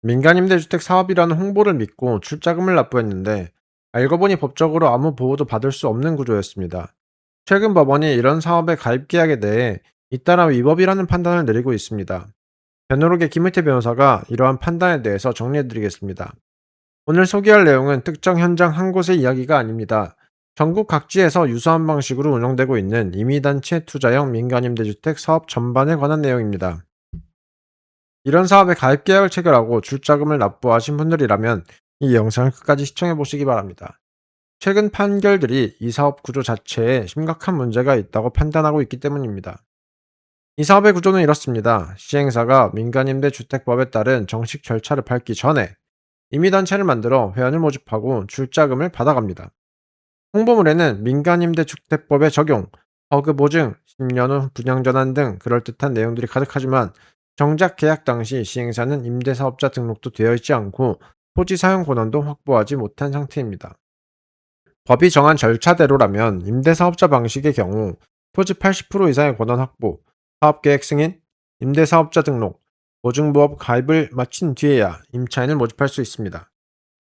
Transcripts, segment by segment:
민간임대주택 사업이라는 홍보를 믿고 출자금을 납부했는데 알고 보니 법적으로 아무 보호도 받을 수 없는 구조였습니다. 최근 법원이 이런 사업의 가입 계약에 대해 잇따라 위법이라는 판단을 내리고 있습니다. 변호록의 김의태 변호사가 이러한 판단에 대해서 정리해드리겠습니다. 오늘 소개할 내용은 특정 현장 한 곳의 이야기가 아닙니다. 전국 각지에서 유사한 방식으로 운영되고 있는 임의단체 투자형 민간임대주택 사업 전반에 관한 내용입니다. 이런 사업에 가입 계약을 체결하고 출자금을 납부하신 분들이라면 이 영상을 끝까지 시청해 보시기 바랍니다. 최근 판결들이 이 사업 구조 자체에 심각한 문제가 있다고 판단하고 있기 때문입니다. 이 사업의 구조는 이렇습니다. 시행사가 민간임대주택법에 따른 정식 절차를 밟기 전에 임의단체를 만들어 회원을 모집하고 출자금을 받아갑니다. 홍보물에는 민간임대주택법의 적용, 허그 보증, 10년 후 분양전환 등 그럴듯한 내용들이 가득하지만 정작 계약 당시 시행사는 임대사업자 등록도 되어 있지 않고 토지 사용 권한도 확보하지 못한 상태입니다. 법이 정한 절차대로라면 임대사업자 방식의 경우 토지 80% 이상의 권한 확보, 사업계획 승인, 임대사업자 등록, 보증부업 가입을 마친 뒤에야 임차인을 모집할 수 있습니다.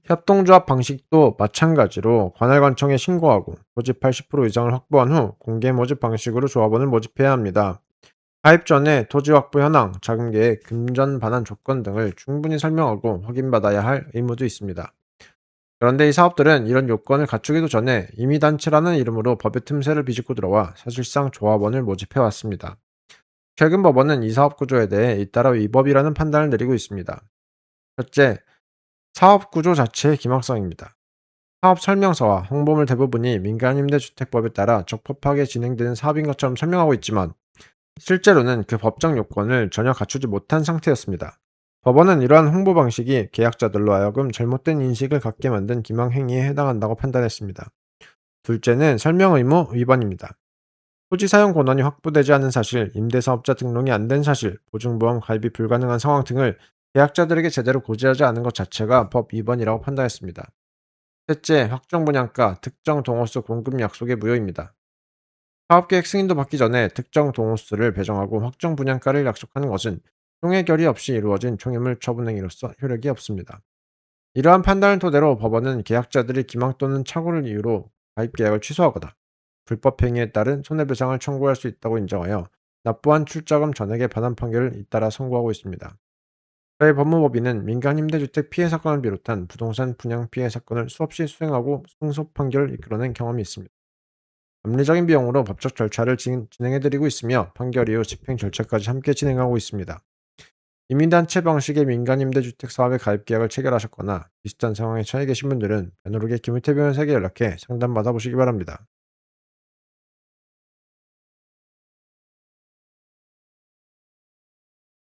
협동조합 방식도 마찬가지로 관할관청에 신고하고 토지 80% 이상을 확보한 후 공개 모집 방식으로 조합원을 모집해야 합니다. 가입 전에 토지 확보 현황, 자금 계획, 금전 반환 조건 등을 충분히 설명하고 확인받아야 할 의무도 있습니다. 그런데 이 사업들은 이런 요건을 갖추기도 전에 임의단체라는 이름으로 법의 틈새를 비집고 들어와 사실상 조합원을 모집해 왔습니다. 최근 법원은 이 사업 구조에 대해 잇따라 위법이라는 판단을 내리고 있습니다. 첫째, 사업 구조 자체의 김학성입니다. 사업 설명서와 홍보물 대부분이 민간임대주택법에 따라 적법하게 진행되는 사업인 것처럼 설명하고 있지만 실제로는 그 법적 요건을 전혀 갖추지 못한 상태였습니다. 법원은 이러한 홍보 방식이 계약자들로 하여금 잘못된 인식을 갖게 만든 기망행위에 해당한다고 판단했습니다. 둘째는 설명 의무 위반입니다. 토지 사용 권한이 확보되지 않은 사실, 임대사업자 등록이 안 된 사실, 보증보험 가입이 불가능한 상황 등을 계약자들에게 제대로 고지하지 않은 것 자체가 법 위반이라고 판단했습니다. 셋째, 확정 분양가, 특정 동호수 공급 약속의 무효입니다. 사업계획 승인도 받기 전에 특정 동호수를 배정하고 확정 분양가를 약속하는 것은 총회 결의 없이 이루어진 총회물 처분행위로서 효력이 없습니다. 이러한 판단을 토대로 법원은 계약자들이 기망 또는 착오를 이유로 가입 계약을 취소하거나 불법 행위에 따른 손해배상을 청구할 수 있다고 인정하여 납부한 출자금 전액의 반환 판결을 잇따라 선고하고 있습니다. 저희 법무법인은 민간 임대주택 피해 사건을 비롯한 부동산 분양 피해 사건을 수없이 수행하고 승소 판결을 이끌어낸 경험이 있습니다. 합리적인 비용으로 법적 절차를 진행해드리고 있으며 판결 이후 집행 절차까지 함께 진행하고 있습니다. 이민단체 방식의 민간임대주택 사업에 가입 계약을 체결하셨거나 비슷한 상황에 처해 계신 분들은 변호록의 김의태 변호사에게 연락해 상담 받아보시기 바랍니다.